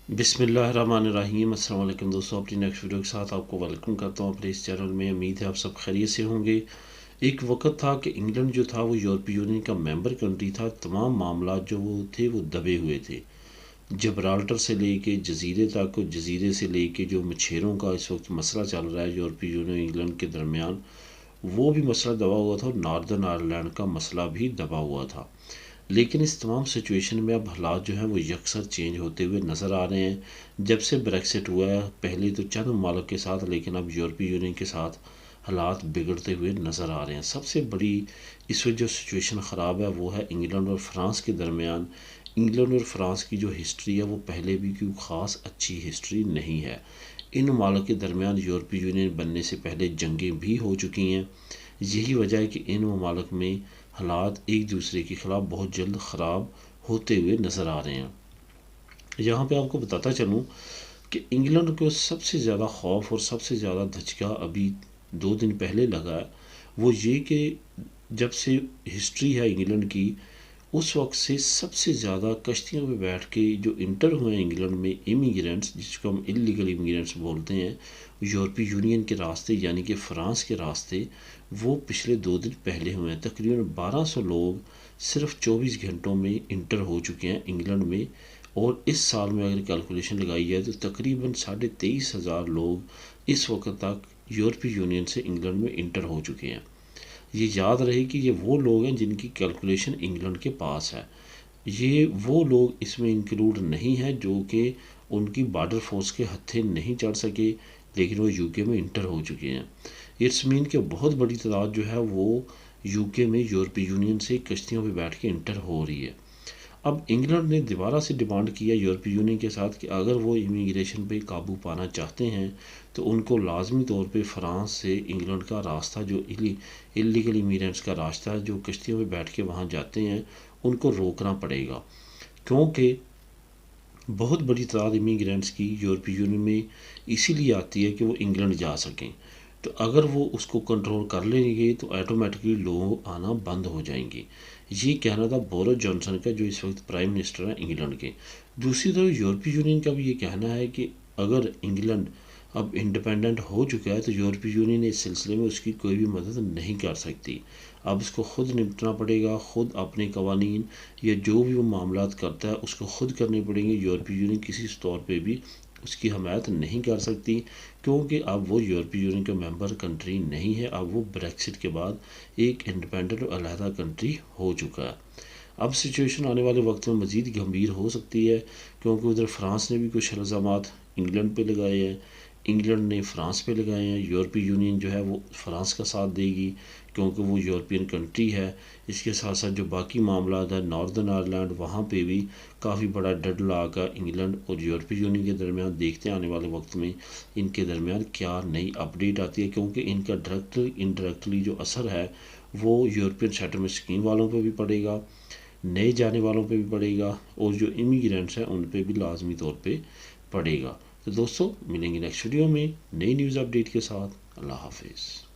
बिस्मिल्लाहिर्रहमानिर्रहीम। अस्सलाम वालेकुम दोस्तों, अपनी नेक्स्ट वीडियो के साथ आपको वेलकम करता हूँ अपने इस चैनल में। उम्मीद है आप सब खैरियत से होंगे। एक वक्त था कि इंग्लैंड जो था वो यूरोपीय यूनियन का मेंबर कंट्री था। तमाम मामला जो वो थे वो दबे हुए थे। जबराल्टर से लेके जजीरे तक, जजीरे से लेके जो मछेरों का इस वक्त मसला चल रहा है यूरोपीय यूनियन इंग्लैंड के दरमियान, वो भी मसला दबा हुआ था और नॉर्दर्न आयरलैंड का मसला भी दबा हुआ था। लेकिन इस तमाम सिचुएशन में अब हालात जो हैं वो यकसर चेंज होते हुए नज़र आ रहे हैं। जब से ब्रेक्सिट हुआ है, पहले तो चंद ममालिक के साथ, लेकिन अब यूरोपीय यूनियन के साथ हालात बिगड़ते हुए नज़र आ रहे हैं। सबसे बड़ी इस वक्त जो सिचुएशन ख़राब है वो है इंग्लैंड और फ्रांस के दरमियान। इंग्लैंड और फ्रांस की जो हिस्ट्री है वो पहले भी कोई ख़ास अच्छी हिस्ट्री नहीं है। इन ममालिक के दरमियान यूरोपीय यूनियन बनने से पहले जंगें भी हो चुकी हैं। यही वजह है कि इन ममालिक में हालात एक दूसरे के ख़िलाफ़ बहुत जल्द ख़राब होते हुए नज़र आ रहे हैं। यहाँ पे आपको बताता चलूँ कि इंग्लैंड को सबसे ज़्यादा खौफ और सबसे ज़्यादा धचका अभी 2 दिन पहले लगा है। वो ये कि जब से हिस्ट्री है इंग्लैंड की, उस वक्त से सबसे ज़्यादा कश्तियों पे बैठ के जो इंटर हुए हैं इंग्लैंड में इमिग्रेंट्स, जिसको हम इलीगल इमिग्रेंट्स बोलते हैं, यूरोपीय यूनियन के रास्ते यानी कि फ़्रांस के रास्ते, वो पिछले 2 दिन पहले हुए हैं। तकरीबन 1200 लोग सिर्फ 24 घंटों में इंटर हो चुके हैं इंग्लैंड में। और इस साल में अगर कैलकुलेशन लगाई जाए तो तकरीबन 23,500 लोग इस वक्त तक यूरोपीय यूनियन से इंग्लैंड में इंटर हो चुके हैं। ये याद रहे कि ये वो लोग हैं जिनकी कैलकुलेशन इंग्लैंड के पास है। ये वो लोग इसमें इंक्लूड नहीं हैं जो कि उनकी बॉर्डर फोर्स के हत्थे नहीं चढ़ सके, लेकिन वो यूके में इंटर हो चुके हैं। इट्स मीन कि बहुत बड़ी तादाद जो है वो यूके में यूरोपीय यूनियन से कश्तियों पर बैठ के इंटर हो रही है। अब इंग्लैंड ने दोबारा से डिमांड किया यूरोपीय यूनियन के साथ कि अगर वो इमिग्रेशन पे काबू पाना चाहते हैं तो उनको लाजमी तौर पे फ़्रांस से इंग्लैंड का रास्ता, जो इलीगल इमिग्रेंट्स का रास्ता है, जो कश्तियों में बैठ के वहाँ जाते हैं, उनको रोकना पड़ेगा। क्योंकि बहुत बड़ी तादाद इमिग्रेंट्स की यूरोपीय यूनियन में इसीलिए आती है कि वो इंग्लैंड जा सकें। तो अगर वो उसको कंट्रोल कर लेंगे तो ऑटोमेटिकली लोग आना बंद हो जाएंगे। ये कहना था बोरिस जॉनसन का, जो इस वक्त प्राइम मिनिस्टर हैं इंग्लैंड के। दूसरी तरफ यूरोपीय यूनियन का भी ये कहना है कि अगर इंग्लैंड अब इंडिपेंडेंट हो चुका है तो यूरोपीय यूनियन इस सिलसिले में उसकी कोई भी मदद नहीं कर सकती। अब उसको खुद निपटना पड़ेगा, खुद अपने कवानीन या जो भी वो मामलात करता है उसको खुद करने पड़ेंगे। यूरोपीय यूनियन किसी तौर पे भी उसकी हमायत नहीं कर सकती, क्योंकि अब वो यूरोपीय यूनियन का मेंबर कंट्री नहीं है। अब वो ब्रेक्सिट के बाद एक इंडिपेंडेंट और अलहदा कंट्री हो चुका है। अब सिचुएशन आने वाले वक्त में मज़ीद गंभीर हो सकती है, क्योंकि उधर फ्रांस ने भी कुछ इल्ज़ामात इंग्लैंड पे लगाए हैं, इंग्लैंड ने फ्रांस पे लगाए हैं। यूरोपीय यूनियन जो है वो फ्रांस का साथ देगी क्योंकि वो यूरोपियन कंट्री है। इसके साथ साथ जो बाकी मामला है नॉर्दर्न आयरलैंड, वहाँ पे भी काफ़ी बड़ा डेडलॉक है इंग्लैंड और यूरोपीय यूनियन के दरमियान। देखते हैं आने वाले वक्त में इनके दरमियान क्या नई अपडेट आती है, क्योंकि इनका डायरेक्टली इनडायरेक्टली जो असर है वो यूरोपियन सेटलमेंट स्कीम वालों पर भी पड़ेगा, नए जाने वालों पे भी पड़ेगा, और जो इमिग्रेंट्स हैं उन पे भी लाजमी तौर पे पड़ेगा। तो दोस्तों, मिलेंगे नेक्स्ट वीडियो में नई न्यूज़ अपडेट के साथ। अल्लाह हाफिज़।